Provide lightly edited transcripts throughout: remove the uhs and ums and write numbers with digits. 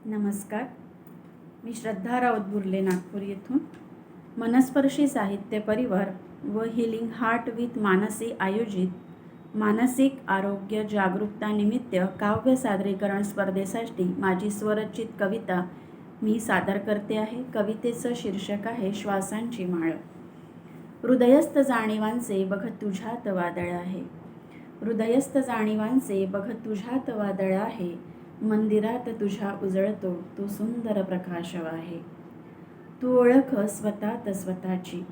नमस्कार. मी श्रद्धा राऊत बुर्ले, नागपूर येथून. मनस्पर्शी साहित्य परिवार व हिलिंग हार्ट विथ मानसी आयोजित मानसिक आरोग्य जागरूकता निमित्त काव्य सादरीकरण स्पर्धेसाठी माझी स्वरचित कविता मी सादर करते आहे. कवितेचं शीर्षक आहे श्वासांची माळ. हृदयस्थ जाणीवांचे बघत तुझ्यात वादळ आहे. हृदयस्थ जाणीवांचे बघत तुझ्यात वादळ आहे. मंदिरात तुझ्या उजळतो तो सुंदर प्रकाश आहे. तू ओळख स्वतःत स्वतःची,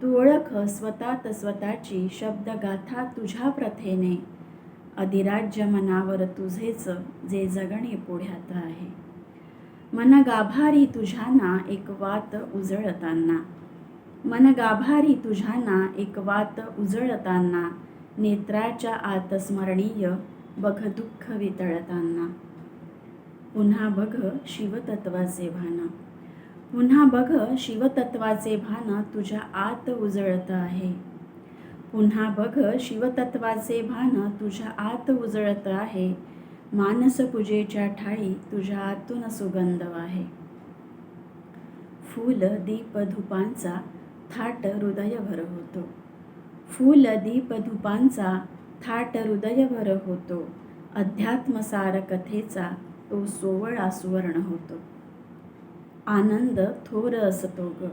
तू ओळख स्वतःत स्वतःची. शब्द गाथा तुझ्या प्रथेने. अधिराज्य मनावर तुझेच जे जगणे पुढ्यात आहे. मन गाभारी तुझ्याना एक वात उजळताना. मन गाभारी तुझ्याना एक वात उजळताना. नेत्राच्या आत स्मरणीय बघ दुःख वितळताना. पुन्हा बघ शिवतत्वाचे भान. पुन्हा बघ शिवतत्वाचे भान तुझ्या आत उजळत आहे. पुन्हा बघ शिवतत्वाचे भान तुझ्या आत उजळत आहे. मानस पूजेच्या ठाई तुझ्या आतून सुगंध आहे. फूल दीप धुपांचा थाट हृदयभर होतो. फूल दीप धुपांचा थाट हृदयभर होतो. अध्यात्मसार कथेचा तो सोवळा सुवर्ण होतो. आनंद थोर असतो ग,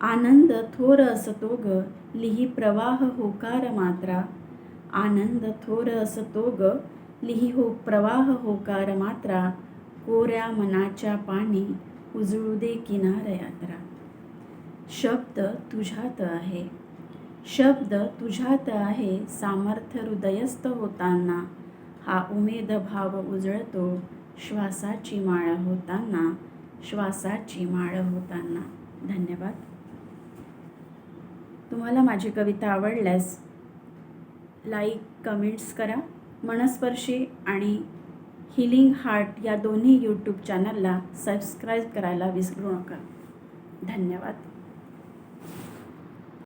आनंद थोर असतो ग. लिही प्रवाह होकार मात्रा. आनंद थोर असतो ग. लिही हो प्रवाह होकार मात्रा. कोऱ्या मनाच्या पाणी उजळू दे किनार यात्रा. शब्द तुझ्यात आहे, शब्द तुझ्यात आहे. सामर्थ्य हृदयस्थ होताना. हा उमेद भाव उजळतो श्वासाची माळ होताना, श्वासाची माळ होताना. धन्यवाद. तुम्हाला माझी कविता आवडल्यास लाईक, कमेंट्स करा. मनस्पर्शी आणि हिलिंग हार्ट या दोन्ही यूट्यूब चॅनलला सबस्क्राईब करायला विसरू नका. धन्यवाद.